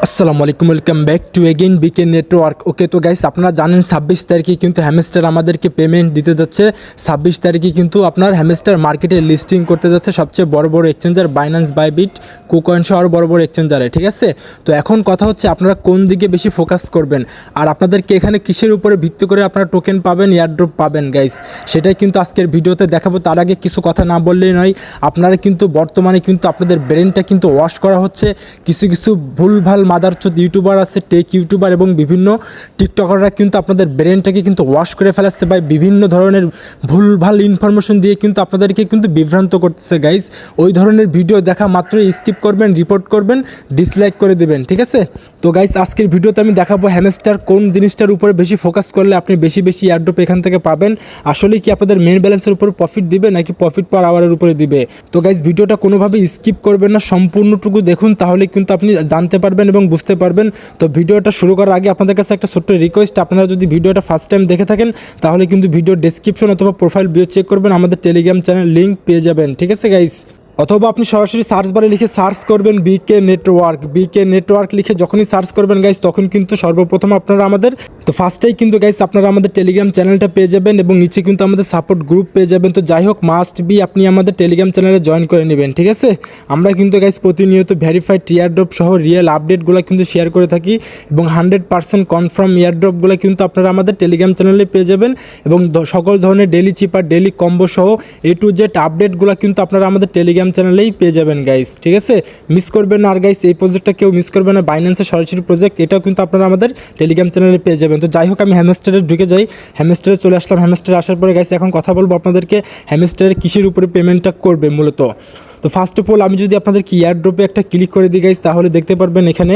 আসসালামু আলাইকুম, welcome back to again BK network. Okay, তো গাইস আপনারা জানেন 26 তারিখে কিন্তু হ্যামস্টার আমাদেরকে পেমেন্ট দিতে যাচ্ছে। 26 তারিখে কিন্তু আপনার হ্যামস্টার মার্কেটে লিস্টিং করতে যাচ্ছে সবচেয়ে বড় বড় এক্সচেঞ্জার বাইন্যান্স, বাইবিট, কুকয়েন সহ বড় বড় এক্সচেঞ্জারে। ঠিক আছে, তো এখন কথা হচ্ছে আপনারা কোন দিকে বেশি ফোকাস করবেন, আর আপনাদেরকে এখানে কিসের উপরে ভিত্তি করে আপনারা টোকেন পাবেন, এয়ারড্রপ পাবেন গাইস, সেটাই কিন্তু আজকের ভিডিওতে দেখাবো। তার আগে কিছু কথা না বললেই নয়, আপনারা কিন্তু বর্তমানে কিন্তু আপনাদের ব্রেনটা কিন্তু ওয়াশ করা হচ্ছে। কিছু কিছু ভুলভাল মাদারচোদ ইউটিউবার আছে, টেক ইউটিউবার এবং বিভিন্ন টিকটকাররা কিন্তু আপনাদের ব্রেনটাকে কিন্তু ওয়াশ করে ফেলাচ্ছে বা বিভিন্ন ধরনের ভুলভাল ইনফরমেশন দিয়ে কিন্তু আপনাদেরকে কিন্তু বিভ্রান্ত করতেছে গাইস। ওই ধরনের ভিডিও দেখা মাত্রই স্কিপ করবেন, রিপোর্ট করবেন, ডিসলাইক করে দেবেন। ঠিক আছে, তো গাইস আজকের ভিডিওতে আমি দেখাবো হ্যামস্টার কোন জিনিসটার উপরে বেশি ফোকাস করলে আপনি বেশি বেশি এয়ারড্রপ এখান থেকে পাবেন। আসলে কি আপনাদের মেন ব্যালেন্সের উপর প্রফিট দিবে নাকি প্রফিট পার আওয়ারের উপরে দিবে। তো গাইস ভিডিওটা কোনোভাবে স্কিপ করবেন না, সম্পূর্ণটুকু দেখুন, তাহলে কিন্তু আপনি জানতে পারবেন এবং বুঝতে পারবেন। তো ভিডিওটা শুরু করার আগে আপনাদের কাছে একটা ছোট্ট রিকোয়েস্ট, আপনারা যদি ভিডিওটা ফার্স্ট টাইম দেখে থাকেন তাহলে কিন্তু ভিডিওর ডেসক্রিপশন অথবা প্রোফাইল ভিডিও চেক করবেন, আমাদের টেলিগ্রাম চ্যানেল লিঙ্ক পেয়ে যাবেন। ঠিক আছে গাইস, অথবা আপনি সরাসরি সার্চ বারে লিখে সার্চ করবেন বিকে নেটওয়ার্ক লিখে যখনই সার্চ করবেন গাইস, তখন কিন্তু সর্বপ্রথম আপনারা আমাদের তো ফার্স্টেই কিন্তু গাইস আপনারা আমাদের টেলিগ্রাম চ্যানেলটা পেয়ে যাবেন এবং নিচে কিন্তু আমাদের সাপোর্ট গ্রুপ পেয়ে যাবেন। তো যাই হোক, মাস্ট বি আপনি আমাদের টেলিগ্রাম চ্যানেলে জয়েন করে নেবেন। ঠিক আছে, আমরা কিন্তু গাইস প্রতিনিয়ত ভেরিফাইড এয়ারড্রপ সহ রিয়েল আপডেটগুলো কিন্তু শেয়ার করে থাকি এবং 100% কনফার্ম এয়ারড্রপগুলো কিন্তু আপনারা আমাদের টেলিগ্রাম চ্যানেলে পেয়ে যাবেন এবং সকল ধরনের ডেলি চিপার, ডেলি কম্বো সহ A to Z আপডেটগুলো কিন্তু আপনারা আমাদের টেলিগ্রাম চ্যানেলেই পেয়ে যাবেন গাইস। ঠিক আছে, মিস করবেন না। আর গাইস এই প্রজেক্টটা কেউ মিস করবে না, বাইন্যান্সের সরাসরি প্রজেক্ট, এটাও কিন্তু আপনারা আমাদের টেলিগ্রাম চ্যানেলে পেয়ে যাবেন। তো যাই হোক, আমি হ্যামস্টারে ঢুকে যাই। হ্যামস্টারে চলে আসলাম। হ্যামস্টারে আসার পরে গাইস এখন কথা বলবো আপনাদেরকে হ্যামস্টারের কিসের উপরে পেমেন্টটা করবে মূলত। তো ফার্স্ট অফ অল আমি যদি আপনাদেরকে এয়ারড্রপে একটা ক্লিক করে দিই গাইস, তাহলে দেখতে পারবেন এখানে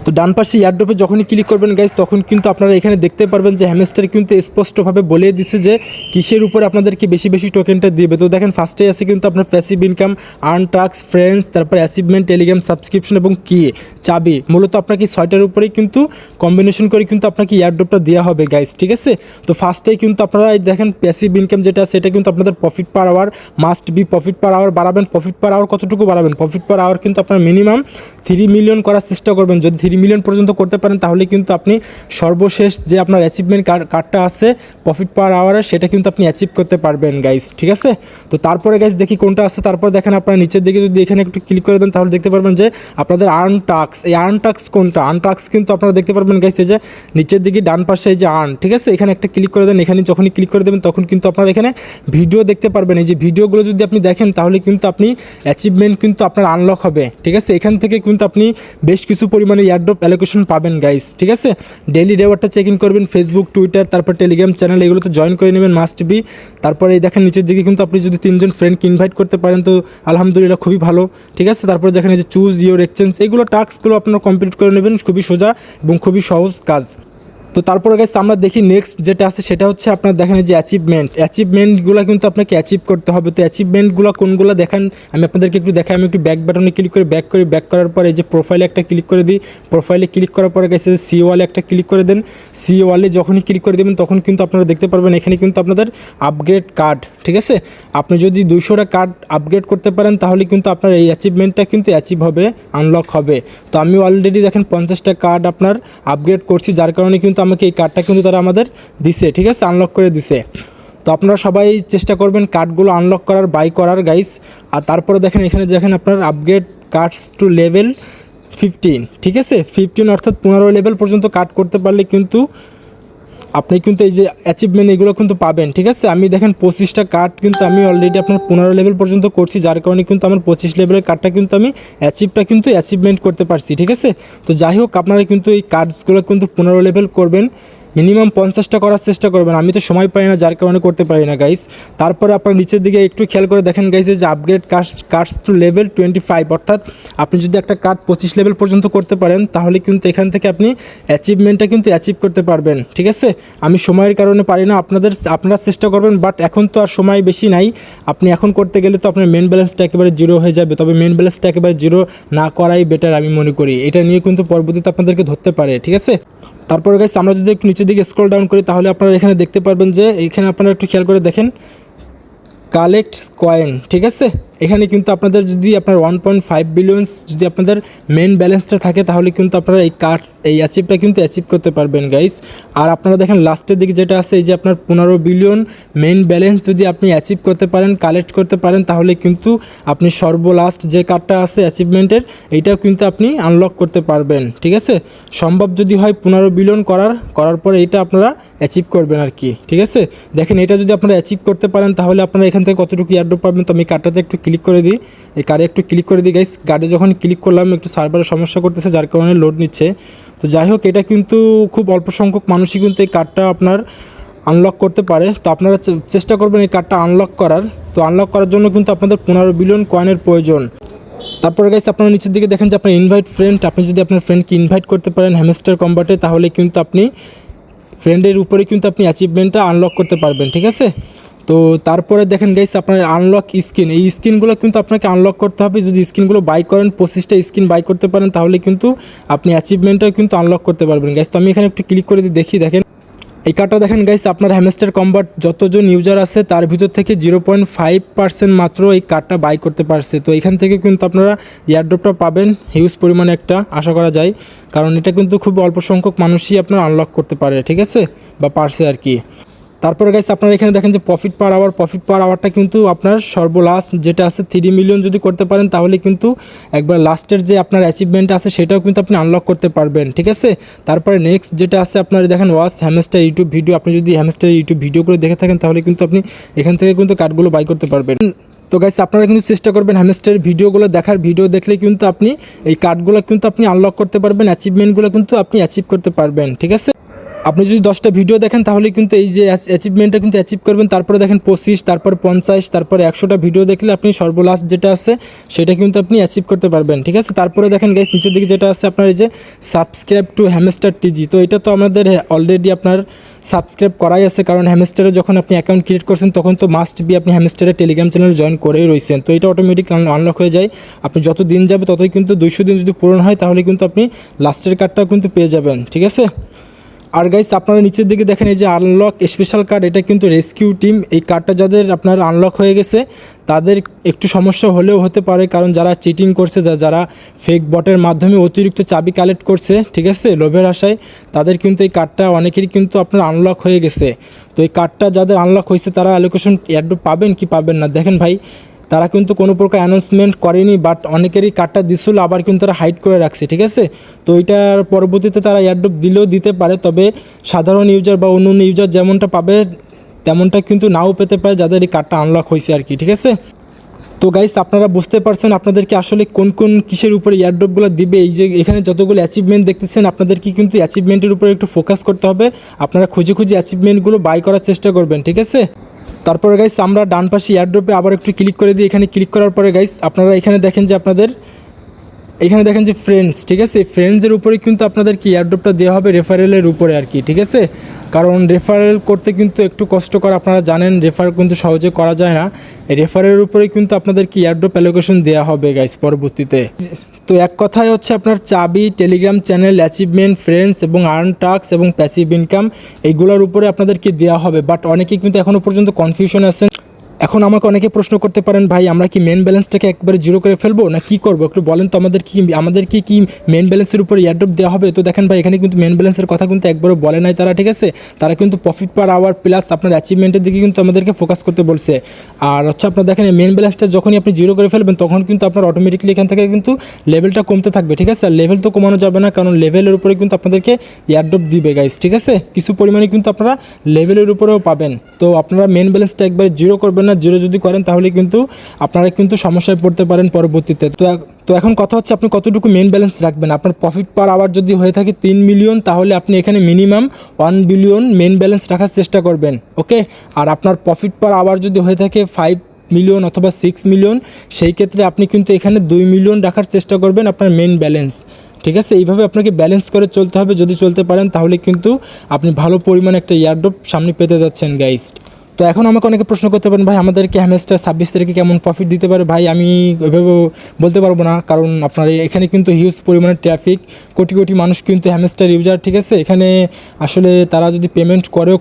তো ডান পাশে এয়ারড্রপে যখনই ক্লিক করবেন গাইস, তখন কিন্তু আপনারা এখানে দেখতে পারবেন যে হ্যামস্টার কিন্তু স্পষ্টভাবে বলে দিচ্ছে যে কিসের উপরে আপনাদেরকে বেশি বেশি টোকেনটা দিবে। তো দেখেন ফার্স্টেই আছে কিন্তু আপনার passive income, earn task, friends, তারপরে অ্যাচিভমেন্ট, টেলিগ্রাম সাবস্ক্রিপশন এবং কি চাবি। মূলত আপনাকে 6টার উপরেই কিন্তু কম্বিনেশন করে কিন্তু আপনাকে এয়ারড্রপটা দেওয়া হবে গাইস। ঠিক আছে, তো ফার্স্টেই কিন্তু আপনারা দেখেন প্যাসিভ ইনকাম যেটা সেটা কিন্তু আপনাদের profit per hour must be, profit per hour বাড়াবেন। প্রফিট পার আওয়ার কতটুকু বাড়াবেন? প্রফিট পার আওয়ার কিন্তু আপনার মিনিমাম 3 মিলিয়ন করার চেষ্টা করবেন। যদি 3 মিলিয়ন পর্যন্ত করতে পারেন তাহলে কিন্তু আপনি সর্বশেষ যে আপনার অ্যাচিভমেন্ট কার্ডটা আছে প্রফিট পার আওয়ারে, সেটা কিন্তু আপনি অ্যাচিভ করতে পারবেন গাইস। ঠিক আছে, তো তারপরে গাইস দেখি কোনটা আছে। তারপর দেখেন আপনার নিচের দিকে যদি এখানে একটু ক্লিক করে দেন তাহলে দেখতে পারবেন যে আপনাদের আর্ন টাস্ক, এই আর্ন টাস্ক কোনটা? আর্ন টাস্ক কিন্তু আপনারা দেখতে পারবেন গাইস এই যে নিচের দিকে ডান পাশে এই যে আর্ন। ঠিক আছে, এখানে একটা ক্লিক করে দেন। এখানে যখনই ক্লিক করে দেবেন তখন কিন্তু আপনারা এখানে ভিডিও দেখতে পারবেন। এই যে ভিডিওগুলো যদি আপনি দেখেন তাহলে কিন্তু আপনি অ্যাচিভমেন্ট কিন্তু আপনার আনলক হবে। ঠিক আছে, এখান থেকে কিন্তু আপনি বেশ কিছু পরিমাণে এয়ারড্রপ অ্যালোকেশন পাবেন গাইস। ঠিক আছে, ডেইলি রেওয়ার্ডটা চেক ইন করবেন, ফেসবুক, টুইটার, তারপর টেলিগ্রাম চ্যানেল, এগুলো তো জয়েন করে নেবেন মাস্ট বি। তারপরে এই দেখেন নিচের দিকে কিন্তু আপনি যদি 3জন ফ্রেন্ডকে ইনভাইট করতে পারেন তো আলহামদুলিল্লাহ খুবই ভালো। ঠিক আছে, তারপরে দেখেন এই যে চুজ ইউর এক্সচেঞ্জ, এগুলো টাস্কগুলো আপনারা কমপ্লিট করে নেবেন, খুবই সোজা এবং খুবই সহজ কাজ। তো তারপরে গাইস আমরা দেখি নেক্সট যেটা আছে সেটা হচ্ছে আপনার দেখেন যে অ্যাচিভমেন্টগুলো কিন্তু আপনাকে অ্যাচিভ করতে হবে। তো অ্যাচিভমেন্টগুলো কোনগুলো দেখেন আমি আপনাদেরকে একটু দেখাই। আমি একটু ব্যাক বাটনে ক্লিক করে ব্যাক করার পরে এই যে প্রোফাইলে একটা ক্লিক করে দিই। প্রোফাইলে ক্লিক করার পরে গাইস সি ওয়ালে একটা ক্লিক করে দেন। সি ওয়ালে যখনই ক্লিক করে দেবেন তখন কিন্তু আপনারা দেখতে পারবেন এখানে কিন্তু আপনাদের আপগ্রেড কার্ড। ঠিক আছে, আপনি যদি 200টা কার্ড আপগ্রেড করতে পারেন তাহলে কিন্তু আপনার এই অ্যাচিভমেন্টটা কিন্তু অ্যাচিভ হবে, আনলক হবে। তো আমি অলরেডি দেখেন 50টা কার্ড আপনার আপগ্রেড করছি, যার কারণে কিন্তু আমাকে এই কার্ডটা কিন্তু তারা আমাদের দিছে। ঠিক আছে, আনলক করে দিছে। তো আপনারা সবাই চেষ্টা করবেন কার্ডগুলো আনলক করার, বাই করার গাইস। আর তারপরে দেখেন এখানে দেখেন আপনার আপগ্রেড কার্ডস টু লেভেল 15। ঠিক আছে, 15 অর্থাৎ 15 লেভেল পর্যন্ত কার্ড করতে পারলে কিন্তু আপনি কিন্তু এই যে অ্যাচিভমেন্ট এগুলো কিন্তু পাবেন। ঠিক আছে, আমি দেখেন 25টা কার্ড কিন্তু আমি অলরেডি আপনার 15 লেভেল পর্যন্ত করছি, যার কারণে কিন্তু আমার 25 লেভেলের কার্ডটা কিন্তু আমি অ্যাচিভমেন্ট করতে পারছি। ঠিক আছে, তো যাই হোক আপনারা কিন্তু এই কার্ডসগুলো কিন্তু 15 লেভেল করবেন, মিনিমাম 50টা করার চেষ্টা করবেন। আমি তো সময় পাই না, যার কারণে করতে পারি না গাইস। তারপরে আপনার নিচের দিকে একটু খেয়াল করে দেখেন গাইস যে আপগ্রেড কার্ডস টু লেভেল 25, অর্থাৎ আপনি যদি একটা কার্ড 25 লেভেল পর্যন্ত করতে পারেন তাহলে কিন্তু এখান থেকে আপনি অ্যাচিভমেন্টটা কিন্তু অ্যাচিভ করতে পারবেন। ঠিক আছে, আমি সময়ের কারণে পারি না, আপনারা চেষ্টা করবেন, বাট এখন তো আর সময় বেশি নাই। আপনি এখন করতে গেলে তো আপনার মেন ব্যালেন্সটা একেবারে জিরো হয়ে যাবে। তবে মেন ব্যালেন্সটা একেবারে জিরো না করাই বেটার আমি মনে করি, এটা নিয়ে কিন্তু পরবর্তীতে আপনাদেরকে ধরতে পারে। ঠিক আছে, তারপরে গাইস আমরা যদি একটু নিচের দিকে স্ক্রল ডাউন করি তাহলে আপনারা এখানে দেখতে পারবেন যে এখানে আপনারা একটু খেয়াল করে দেখেন কালেক্ট কয়েন। ঠিক আছে, এখানে কিন্তু আপনাদের যদি আপনার 1.5 বিলিয়ন যদি আপনাদের মেন ব্যালেন্সটা থাকে তাহলে কিন্তু আপনারা এই অ্যাচিভটা কিন্তু অ্যাচিভ করতে পারবেন গাইস। আর আপনারা দেখেন লাস্টের দিকে যেটা আছে এই যে আপনার 15 বিলিয়ন মেন ব্যালেন্স যদি আপনি অ্যাচিভ করতে পারেন, কালেক্ট করতে পারেন, তাহলে কিন্তু আপনি সর্বলাস্ট যে কার্ডটা আছে অ্যাচিভমেন্টের এইটাও কিন্তু আপনি আনলক করতে পারবেন। ঠিক আছে, সম্ভব যদি হয় 15 বিলিয়ন করার পরে এইটা আপনারা অ্যাচিভ করবেন আর কি। ঠিক আছে, দেখেন এটা যদি আপনারা অ্যাচিভ করতে পারেন তাহলে আপনারা এখান থেকে কতটুকু এয়ারড্রপ পাবেন। তো আমি কার্ডটাতে একটু ক্লিক করে দিই, এই কার্ডে একটু ক্লিক করে দিই গাইস। কার্ডে যখন ক্লিক করলাম একটু সার্ভারের সমস্যা করতেছে যার কারণে লোড নিচ্ছে। তো যাই হোক, এটা কিন্তু খুব অল্প সংখ্যক মানুষই কিন্তু এই কার্ডটা আপনার আনলক করতে পারে। তো আপনারা চেষ্টা করবেন এই কার্ডটা আনলক করার। তো আনলক করার জন্য কিন্তু আপনাদের 15 বিলিয়ন কয়েনের প্রয়োজন। তারপরে গাইস আপনারা নিচের দিকে দেখেন যে আপনার ইনভাইট ফ্রেন্ড, আপনি যদি আপনার ফ্রেন্ডকে ইনভাইট করতে পারেন হ্যামস্টার কম্বাটে তাহলে কিন্তু আপনি ফ্রেন্ডের উপরে কিন্তু আপনি অ্যাচিভমেন্টটা আনলক করতে পারবেন। ঠিক আছে, তো তারপরে দেখেন গাইস আপনার আনলক স্কিন, এই স্কিনগুলো কিন্তু আপনাকে আনলক করতে হবে। যদি স্কিনগুলো বাই করেন 25টা স্কিন বাই করতে পারেন তাহলে কিন্তু আপনি অ্যাচিভমেন্টটাও কিন্তু আনলক করতে পারবেন গাইস। তো আমি এখানে একটু ক্লিক করে দেখি, দেখেন এই কার্ডটা দেখেন গাইস, আপনার হ্যামস্টার কম্বাট যতজন ইউজার আছে তার ভিতর থেকে 0.5% মাত্র এই কার্ডটা বাই করতে পারছে। তো এখান থেকে কিন্তু আপনারা এয়ারড্রপটা পাবেন হিউজ পরিমাণে একটা আশা করা যায়, কারণ এটা কিন্তু খুব অল্প সংখ্যক মানুষই আপনার আনলক করতে পারে। ঠিক আছে, বা পারছে আর কি। তারপরে গাইস আপনারা এখানে দেখেন যে প্রফিট পার আওয়ারটা কিন্তু আপনার সর্বলাস্ট যেটা আছে 3 মিলিয়ন যদি করতে পারেন তাহলে কিন্তু একবার লাস্টের যে আপনার অ্যাচিভমেন্ট আছে সেটাও কিন্তু আপনি আনলক করতে পারবেন। ঠিক আছে, তারপরে নেক্সট যেটা আছে আপনার দেখেন ওয়াচ হ্যামস্টার ইউটিউব ভিডিও, আপনি যদি হ্যামস্টার ইউটিউব ভিডিওগুলো দেখে থাকেন তাহলে কিন্তু আপনি এখান থেকে কিন্তু কার্ডগুলো বাই করতে পারবেন। তো গাইস আপনারা কিন্তু চেষ্টা করবেন হ্যামস্টারের ভিডিওগুলো দেখার, ভিডিও দেখলে কিন্তু আপনি এই কার্ডগুলো কিন্তু আপনি আনলক করতে পারবেন, অ্যাচিভমেন্টগুলো কিন্তু আপনি অ্যাচিভ করতে পারবেন। ঠিক আছে, আপনি যদি 10টা ভিডিও দেখেন তাহলে কিন্তু এই যে অ্যাচিভমেন্টটা কিন্তু অ্যাচিভ করবেন। তারপরে দেখেন 25, তারপর 50, তারপরে 100টা ভিডিও দেখলে আপনি সর্বলাস্ট যেটা আছে সেটা কিন্তু আপনি অ্যাচিভ করতে পারবেন। ঠিক আছে, তারপরে দেখেন গাইস নিচের দিকে যেটা আছে আপনার এই যে সাবস্ক্রাইব টু হ্যামস্টার টিজি, তো এটা তো আমাদের অলরেডি আপনার সাবস্ক্রাইব করাই আছে, কারণ হ্যামস্টারে যখন আপনি অ্যাকাউন্ট ক্রিয়েট করছেন তখন তো মাস্ট বি আপনি হ্যামস্টারের টেলিগ্রাম চ্যানেল জয়েন করেই রয়েছেন। তো এটা অটোমেটিক আনলক হয়ে যায়। আপনি যত দিন যাবে ততই কিন্তু 200 দিন যদি পূরণ হয় তাহলে কিন্তু আপনি লাস্টের কার্ডটাও কিন্তু পেয়ে যাবেন। ঠিক আছে, আর গাইস আপনারা নিচের দিকে দেখেন এই যে আনলক স্পেশাল কার্ড, এটা কিন্তু রেস্কিউ টিম। এই কার্ডটা যাদের আপনার আনলক হয়ে গেছে তাদের একটু সমস্যা হলেও হতে পারে, কারণ যারা চিটিং করছে, যারা ফেক বটের মাধ্যমে অতিরিক্ত চাবি কালেক্ট করছে, ঠিক আছে, লোভের আশায়, তাদের কিন্তু এই কার্ডটা অনেকেরই কিন্তু আপনার আনলক হয়ে গেছে। তো এই কার্ডটা যাদের আনলক হয়েছে তারা অ্যালোকেশন এয়ারড্রপ পাবেন কি পাবেন না, দেখেন ভাই তারা কিন্তু কোনো প্রকার অ্যানাউন্সমেন্ট করেনি, বাট অনেকেরই কার্ডটা দিছিল আবার কিন্তু তারা হাইড করে রাখছে। ঠিক আছে, তো এটার পরবর্তীতে তারা এয়ারড্রপ দিলেও দিতে পারে, তবে সাধারণ ইউজার বা অন্য ইউজার যেমনটা পাবে তেমনটা কিন্তু নাও পেতে পারে যাদের এই কার্ডটা আনলক হয়েছে আর কি। ঠিক আছে, তো গাইস আপনারা বুঝতে পারছেন আপনাদেরকে আসলে কোন কোন কিসের উপরে এয়ারড্রপগুলো দিবে। এই যে এখানে যতগুলো অ্যাচিভমেন্ট দেখতেছেন আপনাদেরকে কিন্তু অ্যাচিভমেন্টের উপরে একটু ফোকাস করতে হবে। আপনারা খুঁজে অ্যাচিভমেন্টগুলো বাই করার চেষ্টা করবেন। ঠিক আছে, তারপরে গাইস আমরা ডান পাশে এয়ারড্রপে আবার একটু ক্লিক করে দিই। এখানে ক্লিক করার পরে গাইস আপনারা এখানে দেখেন যে আপনাদের এখানে দেখেন যে ফ্রেন্ডস, ঠিক আছে, ফ্রেন্ডসের উপরে কিন্তু আপনাদের কি এয়ারড্রপটা দেওয়া হবে রেফারেলের উপরে আর কি। ঠিক আছে, কারণ রেফারেল করতে কিন্তু একটু কষ্টকর, আপনারা জানেন রেফার কিন্তু সহজে করা যায় না। এই রেফারের উপরেই কিন্তু আপনাদের কি এয়ারড্রপ অ্যালোকেশন দেওয়া হবে গাইস পরবর্তীতে। তো এক কথায় হচ্ছে আপনার চাবি, টেলিগ্রাম চ্যানেল, অ্যাচিভমেন্ট, ফ্রেন্ডস এবং আর্ন টাস্ক এবং প্যাসিভ ইনকাম এইগুলোর উপরে আপনাদেরকে দেওয়া হবে। বাট অনেকেই কিন্তু এখনও পর্যন্ত কনফিউশন আছেন। এখন আমাকে অনেকে প্রশ্ন করতে পারেন, ভাই আমরা কি মেন ব্যালেন্সটাকে একবারে জিরো করে ফেলবো না কি করবো, একটু বলেন তো আমাদের কি মেন ব্যালেন্সের উপরে এয়ারড্রপ দেওয়া হবে। তো দেখেন ভাই এখানে কিন্তু মেন ব্যালেন্সের কথা কিন্তু একবারও বলে নাই তারা। ঠিক আছে, তারা কিন্তু প্রফিট পার আওয়ার প্লাস আপনার অ্যাচিভমেন্টের দিকে কিন্তু আমাদেরকে ফোকাস করতে বলছে। আর হচ্ছে আপনার দেখেন মেন ব্যালেন্সটা যখনই আপনি জিরো করে ফেলবেন তখন কিন্তু আপনার অটোমেটিকলি এখান থেকে কিন্তু লেভেলটা কমতে থাকবে। ঠিক আছে, আর লেভেল তো কমানো যাবে না, কারণ লেভেলের উপরে কিন্তু আপনাদেরকে এয়ারড্রপ দিবে গাইস। ঠিক আছে, কিছু পরিমাণে কিন্তু আপনারা লেভেলের উপরেও পাবেন। তো আপনারা মেন ব্যালেন্সটা একবারে জিরো করবেন না, জিরো যদি করেন তাহলে কিন্তু আপনারা কিন্তু সমস্যায় পড়তে পারেন পরবর্তীতে। তো এখন কথা হচ্ছে আপনি কতটুকু মেন ব্যালেন্স রাখবেন। আপনার প্রফিট পার আওয়ার যদি হয়ে থাকে 3 মিলিয়ন তাহলে আপনি এখানে মিনিমাম 1 বিলিয়ন মেন ব্যালেন্স রাখার চেষ্টা করবেন। ওকে, আর আপনার প্রফিট পার আওয়ার যদি হয়ে থাকে 5 মিলিয়ন অথবা 6 মিলিয়ন, সেই ক্ষেত্রে আপনি কিন্তু এখানে 2 মিলিয়ন রাখার চেষ্টা করবেন আপনার মেন ব্যালেন্স। ঠিক আছে, এইভাবে আপনাকে ব্যালেন্স করে চলতে হবে। যদি চলতে পারেন তাহলে কিন্তু আপনি ভালো পরিমাণে একটা এয়ারড্রপ সামনে পেতে যাচ্ছেন গাইস। তো এখন আমাকে অনেকে প্রশ্ন করতে পারেন, ভাই আমাদেরকে হ্যামস্টার 26 তারিখে কেমন প্রফিট দিতে পারে? ভাই আমি ওইভাবে বলতে পারবো না, কারণ আপনার এখানে কিন্তু হিউজ পরিমাণে ট্রাফিক, কোটি কোটি মানুষ কিন্তু হ্যামস্টার ইউজার, ঠিক আছে। এখানে আসলে তারা যদি পেমেন্ট করেও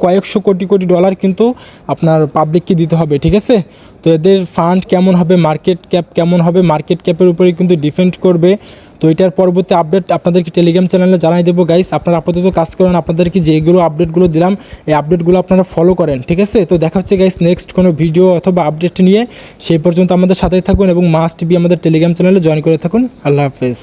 কয়েকশো কোটি কোটি ডলার কিন্তু আপনার পাবলিককে দিতে হবে, ঠিক আছে। তো এদের ফান্ড কেমন হবে, মার্কেট ক্যাপ কেমন হবে, মার্কেট ক্যাপের উপরেই কিন্তু ডিপেন্ড করবে। তো এটার পরবর্তী আপডেট আপনাদেরকে টেলিগ্রাম চ্যানেলে জানাই দেবো গাইস। আপনারা আপাতত কাজ করেন, আপনাদেরকে যেগুলো আপডেটগুলো দিলাম এই আপডেটগুলো আপনারা ফলো করেন, ঠিক আছে। তো দেখা হচ্ছে গাইস নেক্সট কোনো ভিডিও অথবা আপডেট নিয়ে। সেই পর্যন্ত আমাদের সাথেই থাকুন এবং মাস্ট বি আমাদের টেলিগ্রাম চ্যানেলে জয়েন করে থাকুন। আল্লাহ হাফেজ।